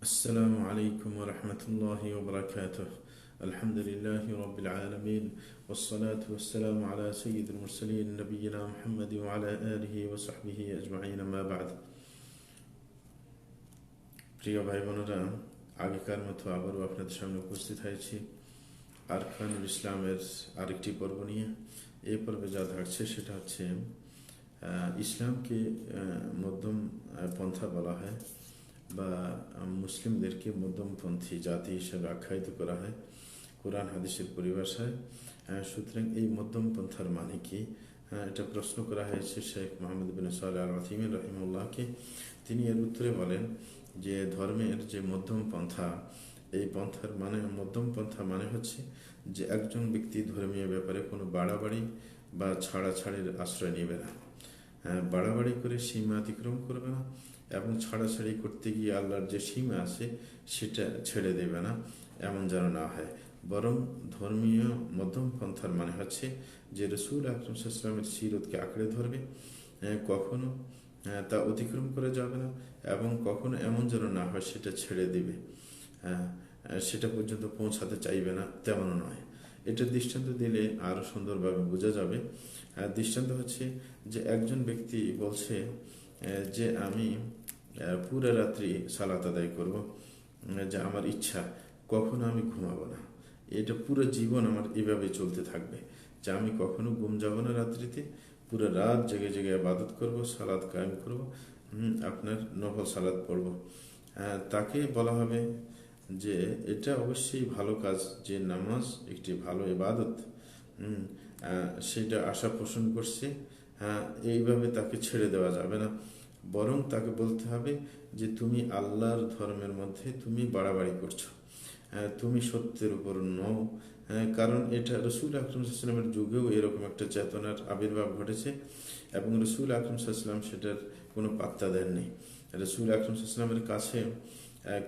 السلام عليكم ورحمة الله وبركاته. الحمد لله رب العالمين، والصلاة والسلام على سيد المرسلين نبينا محمد وعلى آله وصحبه أجمعين ما بعد. প্রিয় ভাই বোনেরা, আগেকার মতো আবারও আপনাদের সামনে উপস্থিত হয়েছি আরকানুল ইসলামের আরেকটি পর্ব নিয়ে। এই পর্বে যা থাকছে সেটা হচ্ছে ইসলামকে মধ্যম পন্থা বলা হয় বা মুসলিমদেরকে মধ্যমপন্থী জাতি হিসেবে আখ্যায়িত করা হয় কোরআন হাদিসের পরিভাষায়। সুতরাং এই মধ্যম পন্থার মানে কি, এটা প্রশ্ন করা হয়েছে শেখ মোহাম্মদ বিন সালেহ আল উসাইমিন রাহিমাহুল্লাহকে। তিনি এর উত্তরে বলেন যে ধর্মের যে মধ্যম পন্থা, এই পন্থার মানে মধ্যম পন্থা মানে হচ্ছে যে একজন ব্যক্তি ধর্মীয় ব্যাপারে কোনো বাড়াবাড়ি বা ছাড়াছাড়ির আশ্রয় নেবে না, বাড়াবাড়ি করে সীমা অতিক্রম করবে না, এবং ছাড়াছাড়ি করতে গিয়ে আল্লাহর যে সীমা আছে সেটা ছেড়ে দেবে না, এমন যেন না হয়। বরং ধর্মীয় মধ্যম পন্থার মানে হচ্ছে যে রসুল আকরাম সাল্লাল্লাহু আলাইহি ওয়াসাল্লামের সিরতকে আঁকড়ে ধরবে, কখনো তা অতিক্রম করে যাবে না, এবং কখনো এমন যেন না হয় সেটা ছেড়ে দেবে, সেটা পর্যন্ত পৌঁছাতে চাইবে না, তেমনও নয়। এটা দৃষ্টান্ত দিলে আরও সুন্দরভাবে বোঝা যাবে। দৃষ্টান্ত হচ্ছে যে একজন ব্যক্তি বলছে যে আমি পুরো রাত্রি সালাত আদায় করব, যে আমার ইচ্ছা, কখনো আমি ঘুমাবো না, এটা পুরো জীবন আমার এভাবে চলতে থাকবে, যে আমি কখনো ঘুম যাব না, রাত্রিতে পুরো রাত জেগে জেগে ইবাদত করব, সালাত কায়েম করব, আপনার নফল সালাত পড়ব। তাকে বলা হবে যে এটা অবশ্যই ভালো কাজ, যে নামাজ একটি ভালো ইবাদত, সেটা আশা পোষণ করছে। এইভাবে তাকে ছেড়ে দেওয়া যাবে না, বরং তাকে বলতে হবে যে তুমি আল্লাহর ধর্মের মধ্যে তুমি বাড়াবাড়ি করছো, তুমি সত্যের উপর নও। কারণ এটা রসুল আকরম সাল্লামের যুগেও এরকম একটা চেতনার আবির্ভাব ঘটেছে, এবং রসুল আকরম সাল্লাম সেটার কোনো পাত্তা দেননি। রসুল আকরম সাল্লামের কাছে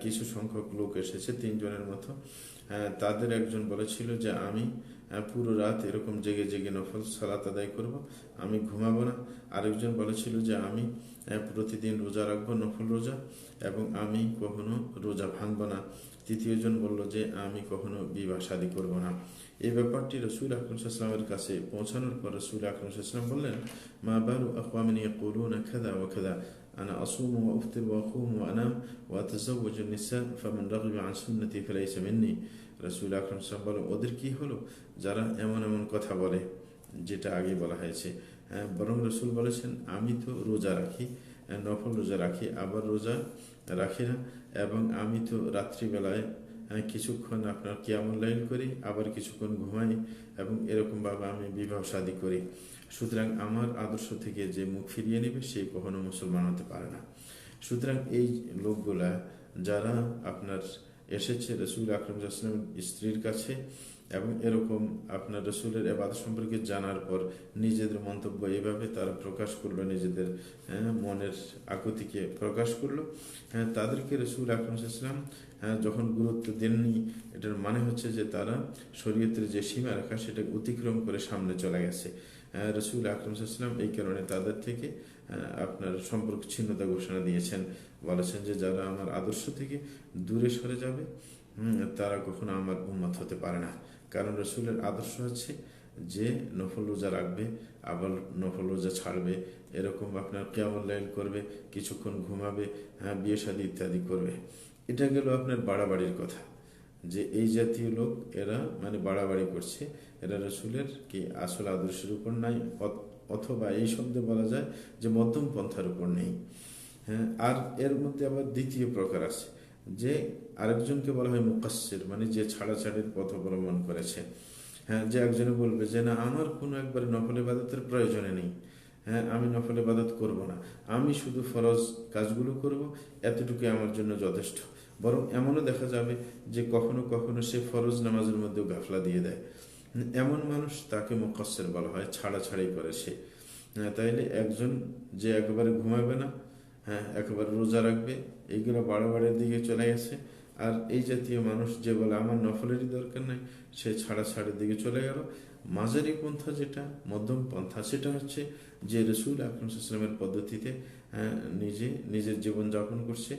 কিছু সংখ্যক লোক এসেছে, 3 জনের মতো। তাদের একজন বলেছিল যে আমি পুরো রাত এরকম জেগে জেগে নফল সালাত আদায় করব, আমি ঘুমাবো না। আরেকজন বলেছিল যে আমি প্রতিদিন রোজা রাখবো, নফল রোজা, এবং আমি কখনো রোজা ভাঙবো না। তৃতীয় জন বলল যে আমি কখনো বিবাহ শাদী করবো না। এই ব্যাপারটি রসুল আকরম সাল্লামের কাছে পৌঁছানোর পর রসুল আকরম সাল্লাম বললেন, মা বালু আকওয়ামিন ইয়াকুলুনা কাযা ওয়া কাযা আনা আসুমু ওয়া আফতির ওয়া আকুমু ওয়া আনাম ওয়া আতাযাওয়াজু নিসা ফামান রাগিবা আন সুন্নতি ফালাইসা মিন্নি। রসুল আকরম সাল্লাম বলেন, ওদের কি হলো যারা এমন এমন কথা বলে, যেটা আগে বলা হয়েছে। বরং রসুল বলেছেন আমি তো রোজা রাখি, নফল রোজা রাখি, আবার রোজা রাখি না, এবং আমি তো রাত্রিবেলায় কিছুক্ষণ আপনার কিয়ামুল লাইল করি, আবার কিছুক্ষণ ঘুমাই, এবং এরকমভাবে আমি বিবাহ শাদী করি। সুতরাং আমার আদর্শ থেকে যে মুখ ফিরিয়ে নেবে সে কখনো মুসলমান হতে পারে না। সুতরাং এই লোকগুলা যারা আপনার এসেছে রসুল আকরম সাল্লামের স্ত্রীর কাছে, এবং এরকম আপনার রসুলের এবাদত সম্পর্কে জানার পর নিজেদের মন্তব্য এভাবে তারা প্রকাশ করলো, নিজেদের মনের আকুতিকে প্রকাশ করলো, তাদেরকে রসুল আকরম সাল্লাম যখন গুরুত্ব দেননি, এটার মানে হচ্ছে যে তারা শরীয়তের যে সীমা রাখা সেটা অতিক্রম করে সামনে চলে গেছে। রসুল আকরম সাল্লাম এই কারণে তাদের থেকে আপনার সম্পর্ক ছিন্নতা ঘোষণা দিয়েছেন, বলেছেন যে যারা আমার আদর্শ থেকে দূরে সরে যাবে তারা কখনো আমার উম্মত হতে পারে না। কারণ রসুলের আদর্শ হচ্ছে যে নফল রোজা রাখবে, আবার নফল রোজা ছাড়বে, এরকম আপনার কিয়ামুল লাইল করবে, কিছুক্ষণ ঘুমাবে, বিয়ে শাদী ইত্যাদি করবে। এটা গেল আপনার বাড়াবাড়ির কথা, যে এই জাতীয় লোক এরা মানে বাড়াবাড়ি করছে, এরা রসুলের কি আসল আদর্শের উপর নাই, অথবা এই শব্দে বলা যায় যে মধ্যম পন্থার উপর নেই। আর এর মধ্যে আবার দ্বিতীয় প্রকার আছে, যে আরেকজনকে বলা হয় মুকাসসির, মানে যে ছাড়াছাড়ির পথ অবলম্বন করেছে। যে একজনে বলবে যে না আমার কোনো একবারে নফল ইবাদতের প্রয়োজনে নেই, আমি নফল ইবাদত করব না, আমি শুধু ফরজ কাজগুলো করব, এতটুকু আমার জন্য যথেষ্ট। বরং এমনও দেখা যাবে যে কখনো কখনো সে ফরজ নামাজের মধ্যেও গাফলা দিয়ে দেয়। এমন মানুষ তাকে মুকাসসির বলা হয়, ছাড়াছাড়ি করে সে। তাইলে একজন যে একেবারে ঘুমাবে না, একেবারে রোজা রাখবে, এইগুলো বাড়াবাড়ির দিকে চলে গেছে। আর এই জাতীয় মানুষ যে বলে আমার নফলেরই দরকার নাই, সে ছাড়াছাড়ির দিকে চলে গেল। মাঝারি পন্থা যেটা মধ্যম পন্থা, সেটা হচ্ছে যে রসুল আকরম সাল্লামের পদ্ধতিতে নিজে নিজের জীবনযাপন করছে,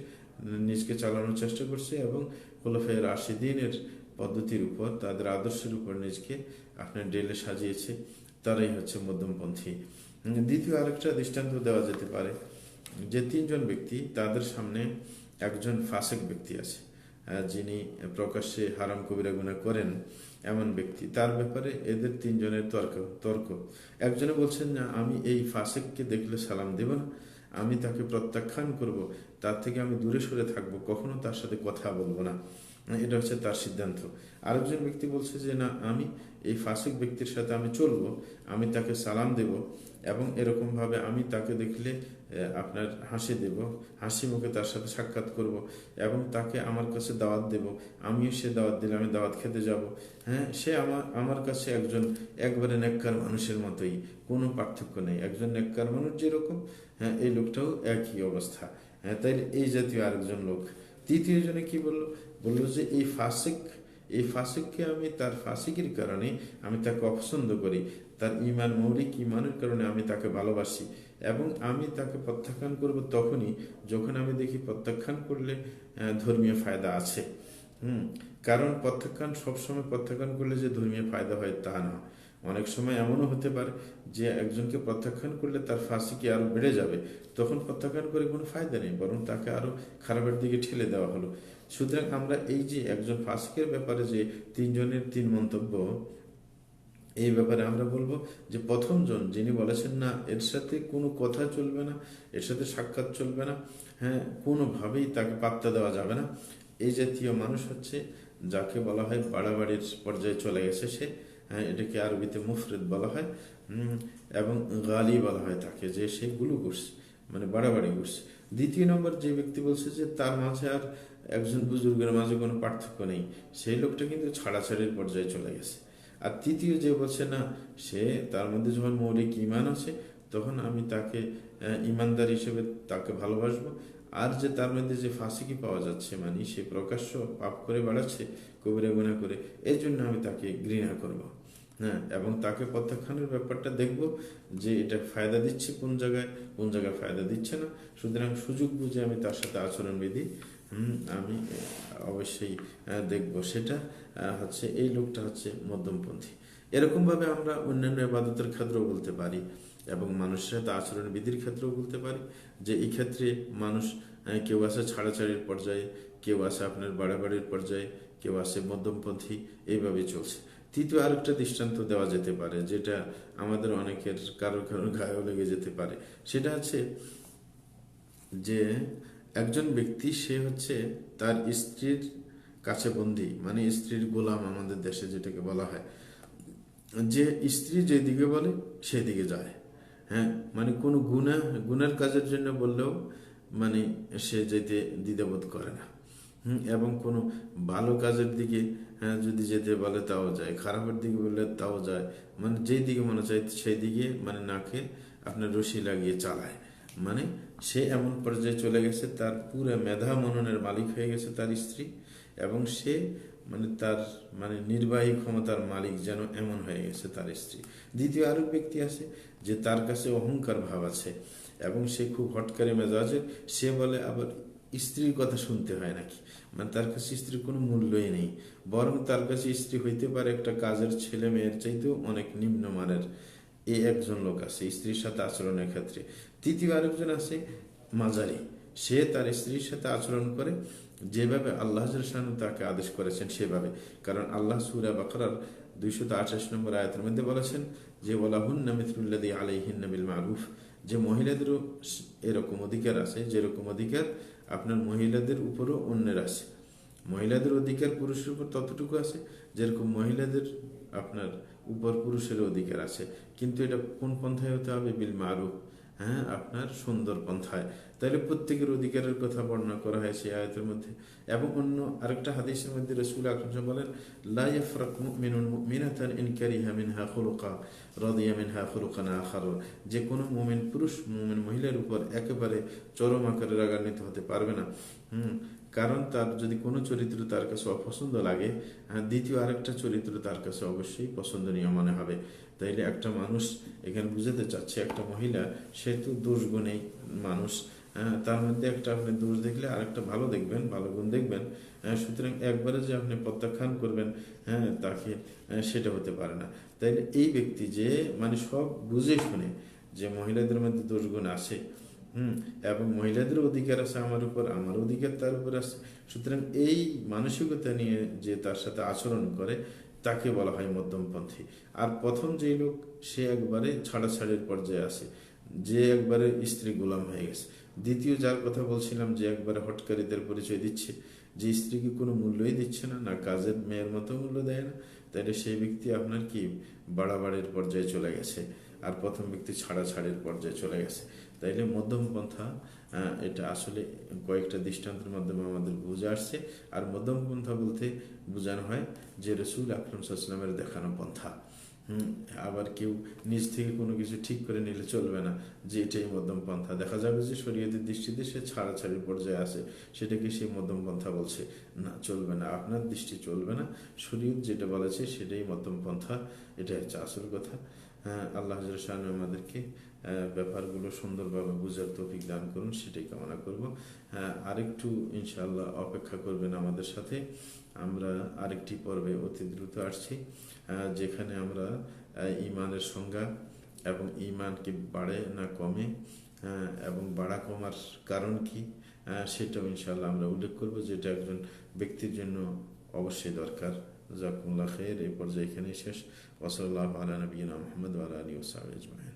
নিজকে চালানোর চেষ্টা করছে এবং খোলাফায়ে রাশিদিনের পদ্ধতির উপর, তাদের আদর্শের উপর নিজকে আপনার ডেলে সাজিয়েছে, তারাই হচ্ছে মধ্যমপন্থী। দ্বিতীয় আরেকটা দৃষ্টান্ত দেওয়া যেতে পারে যে তিনজন ব্যক্তি, তাদের সামনে একজন ফাসেক ব্যক্তি আছে, যিনি প্রকাশ্যে হারাম কবিরা গুনাহ করেন এমন ব্যক্তি, তার ব্যাপারে এদের তিনজনের তর্ক। একজনে বলছেন না, আমি এই ফাসেককে দেখলে সালাম দেব না, আমি তাকে প্রত্যাখ্যান করব, তার থেকে আমি দূরে সরে থাকবো, কখনো তার সাথে কথা বলবো না, এটা হচ্ছে তার সিদ্ধান্ত। আরেকজন ব্যক্তি বলছে যে না, আমি এই ফাসিক ব্যক্তির সাথে আমি চলবো, আমি তাকে সালাম দেব এবং এরকম ভাবে আমি তাকে দেখলে আপনার হাসি দেব, হাসি মুখে তার সাথে সাক্ষাৎ করব এবং তাকে আমার কাছে দাওয়াত দেব, আমিও সে দাওয়াত দিলে আমি দাওয়াত খেতে যাব। হ্যাঁ, সে আমার কাছে একজন একবারে নেককার মানুষের মতোই, কোনো পার্থক্য নেই। একজন নেককার মানুষ যেরকম, হ্যাঁ, এই লোকটাও একই অবস্থা। হ্যাঁ, তাই এই জাতীয় আরেকজন লোক। তৃতীয় জনে কি বললো? বললো যে এই ফাসিককে আমি তার ফাসিকের কারণে আমি তাকে অপছন্দ করি, তার ইমান, মৌলিক ইমানের কারণে আমি তাকে ভালোবাসি এবং আমি তাকে প্রত্যাখ্যান করব তখনই যখন আমি দেখি প্রত্যাখ্যান করলে ধর্মীয় ফায়দা আছে। কারণ সবসময় প্রত্যাখ্যান করলে যে ধর্মীয় ফায়দা হয় তা না। অনেক সময় এমনও হতে পারে যে একজনকে প্রত্যাখ্যান করলে তার ফাঁসিকে আরো বেড়ে যাবে, তখন প্রত্যাখ্যান করে কোনো ফায়দা নেই, বরং তাকে আরো খারাপের দিকে ঠেলে দেওয়া হলো। সুতরাং আমরা এই যে একজন ফাসিকের ব্যাপারে যে তিনজনের তিন মন্তব্য, এই ব্যাপারে আমরা বলবো যে প্রথম জন যিনি বলেছেন না, এর সাথে কোনো কথা চলবে না, এর সাথে সাক্ষাৎ চলবে না, হ্যাঁ, কোনোভাবেই তাকে পাত্তা দেওয়া যাবে না, এই জাতীয় মানুষ হচ্ছে যাকে বলা হয় বাড়াবাড়ির পর্যায়ে চলে গেছে সে। হ্যাঁ, এটাকে আরবিতে মুফরিদ বলা হয় এবং গালি বলা হয় তাকে, যে সে গুলো করছে, মানে বাড়াবাড়ি করছে। দ্বিতীয় নম্বর যে ব্যক্তি বলছে যে তার মাঝে আর একজন বুজুর্গের মাঝে কোনো পার্থক্য নেই, সেই লোকটা কিন্তু ছাড়াছাড়ির পর্যায়ে চলে গেছে। আর তৃতীয় যে বলছে না, সে তার মধ্যে যখন মৌলিক ইমান আছে তখন আমি তাকে ইমানদার হিসেবে তাকে ভালোবাসবো, আর যে তার মধ্যে যে ফাঁসিকি পাওয়া যাচ্ছে, মানে সে প্রকাশ্য পাপ করে বেড়াচ্ছে, কবিরা গুনাহ করে, এই জন্য আমি তাকে ঘৃণা করব। হ্যাঁ, এবং তাকে প্রত্যাখ্যানের ব্যাপারটা দেখব যে এটা ফায়দা দিচ্ছে কোন জায়গায় ফায়দা দিচ্ছে না। সুতরাং সুযোগ বুঝে আমি তার সাথে আচরণবিধি আমি অবশ্যই দেখব। সেটা হচ্ছে এই লোকটা হচ্ছে মধ্যমপন্থী। এরকম ভাবে আমরা অন্যান্য ইবাদতের ক্ষেত্রেও বলতে পারি এবং মানুষের সাথে আচরণ বিধির ক্ষেত্রেও বলতে পারি যে এই ক্ষেত্রে মানুষ কেউ আছে ছাড়াছাড়ির পর্যায়ে, কেউ আছে আপনার বাড়াবাড়ির পর্যায়ে, কেউ আছে মধ্যমপন্থী, এইভাবে চলছে। তৃতীয় আরেকটা দৃষ্টান্ত দেওয়া যেতে পারে, যেটা আমাদের অনেকের কারোর গায়েও লেগে যেতে পারে। সেটা হচ্ছে যে একজন ব্যক্তি, সে হচ্ছে তার স্ত্রীর কাছে বন্দী, মানে স্ত্রীর গোলাম আমাদের দেশে যেটাকে বলা হয়, যে স্ত্রী যেদিকে বলে সেদিকে যায়। হ্যাঁ, মানে কোনো গুনার কাজের জন্য বললেও মানে সে যেতে দ্বিধাবোধ করে না। এবং কোনো ভালো কাজের দিকে যদি যেতে বলে তাও যায়, খারাপের দিকে বললে তাও যায়, মানে যেই দিকে মনে চায় সেই দিকে মানে নাকে আপনার রশি লাগিয়ে চালায়। মানে সে এমন পর্যায়ে চলে গেছে, তার পুরো মেধা মননের মালিক হয়ে গেছে তার স্ত্রী, এবং সে মানে তার মানে নির্বাহী ক্ষমতার মালিক যেন এমন হয়ে গেছে তার স্ত্রী। দ্বিতীয় আরো ব্যক্তি আছে যে তার কাছে অহংকার ভাব আছে এবং সে খুব হটকারী মেজাজের, সে বলে আবার স্ত্রীর কথা শুনতে হয় নাকি, মানে তার কাছে স্ত্রীর কোনো মূল্যই নেই, বরং তার কাছে স্ত্রী হইতে পারে একটা কাজের ছেলে মেয়ের চাইতেও অনেক নিম্নমানের। এই একজন লোক আছে স্ত্রীর সাথে আচরণের ক্ষেত্রে। তৃতীয় আরেকজন আছে মাঝারি, সে তার স্ত্রীর সাথে আচরণ করে যেভাবে আল্লাহ তাকে আদেশ করেছেন সেভাবে। কারণ আল্লাহ সূরা বাকারার 228 নম্বর আয়াতের মধ্যে বলেছেন যে ওয়ালাহুন্না মিথলুল্লাযী আলাইহিন্না বিল মারুফ, যে মহিলাদেরও এরকম অধিকার আছে যেরকম অধিকার আপনার মহিলাদের উপরও অন্যের আছে। মহিলাদের অধিকার পুরুষের উপর ততটুকু আছে যেরকম মহিলাদের আপনার উপর পুরুষের অধিকার আছে, কিন্তু এটা কোন পন্থায় হতে হবে? বিল মারুফ, হ্যাঁ, আপনার সুন্দর পন্থায়। তাহলে প্রত্যেকের অধিকারের কথা বর্ণনা করা হয় সেই আয়াতের মধ্যে। এবং অন্য আরেকটা হাদিসের মধ্যে রাসূল আকরাম বলেন লা ইয়াফরাক মুমিনুন মুমিনাতান ইন কারিহা মিনহা খুলুকা রাদিয়া মিনহা খুলুকান আখার, যে কোনো মুমিন পুরুষ মুমিন মহিলার উপর একেবারে চরম আকারে রাগান্বিত হতে পারবে না। কারণ তার যদি কোনো চরিত্র তার কাছে অপছন্দ লাগে, দ্বিতীয় আরেকটা চরিত্র তার কাছে অবশ্যই পছন্দনীয় মনে হবে। তাইলে একটা মানুষ এখানে বুঝাতে চাচ্ছে, একটা মহিলা সে তো দোষ গুণেই মানুষ, হ্যাঁ, তার মধ্যে একটা আপনি দোষ দেখলে আরেকটা ভালো দেখবেন, ভালো গুণ দেখবেন। হ্যাঁ, সুতরাং একবারে যে আপনি প্রত্যাখ্যান করবেন, হ্যাঁ, তাকে সেটা হতে পারে না। তাইলে এই ব্যক্তি যে মানে সব বুঝে শুনে যে মহিলাদের মধ্যে দোষ গুণ আছে, এবং মহিলাদের অধিকার আছে আমার উপর, আমার অধিকার তার উপর আছে, সুতরাং এই মানসিকতা নিয়ে যে তার সাথে আচরণ করে তাকে বলা হয় মধ্যমপন্থী। আর প্রথম যেই লোক সে একবারে ছাড়াছাড়ির পর্যায়ে আছে, যে একবারে স্ত্রী গোলাম হয়ে গেছে। দ্বিতীয় যার কথা বলছিলাম যে একবারে হটকারীদের পরিচয় দিচ্ছে, যে স্ত্রীকে কোনো মূল্যই দিচ্ছে না, না কাজের মেয়ের মতো মূল্য দেয় না, তাইলে সেই ব্যক্তি আপনার কি বাড়াবাড়ির পর্যায়ে চলে গেছে, আর প্রথম ব্যক্তি ছাড়াছাড়ির পর্যায়ে চলে গেছে। তাইলে মধ্যম পন্থা এটা আসলে কয়েকটা দৃষ্টান্তের মাধ্যমে আমাদের বুঝে আসছে। আর মধ্যম পন্থা বলতে বোঝানো হয় যে রসুল আকরম সাল্লামের দেখানো পন্থা। আবার কেউ নিজ থেকে কোনো কিছু ঠিক করে নিলে চলবে না যে এটাই মধ্যম পন্থা। দেখা যাবে যে শরীয়তের দৃষ্টিতে সে ছাড়াছাড়ির পর্যায়ে আছে, সেটাকে সে মধ্যম পন্থা বলছে, না চলবে না, আপনার দৃষ্টি চলবে না, শরীয়ত যেটা বলেছে সেটাই মধ্যম পন্থা। এটা হচ্ছে আসল কথা। আল্লাহ শাহ আমাদেরকে ব্যাপারগুলো সুন্দরভাবে বুঝার তৌফিক দান করুন, সেটাই কামনা করব। আরেকটু ইনশাআল্লাহ অপেক্ষা করবেন আমাদের সাথে। আমরা আরেকটি পর্বে অতি দ্রুত আসছি, যেখানে আমরা ইমানের সংজ্ঞা এবং ইমান কি বাড়ে না কমে, এবং বাড়া কমার কারণ কি, সেটাও ইনশাআল্লাহ আমরা উল্লেখ করব, যেটা একজন ব্যক্তির জন্য অবশ্যই দরকার। জাযাকুমুল্লাহ খাইর। এই পর্যায়ে এখানেই শেষ। ওয়া সাল্লাল্লাহু আলা নবিয়িনা মুহাম্মদ ওয়া আলা আলিহি ওয়া সাহবিহি আজমাইন।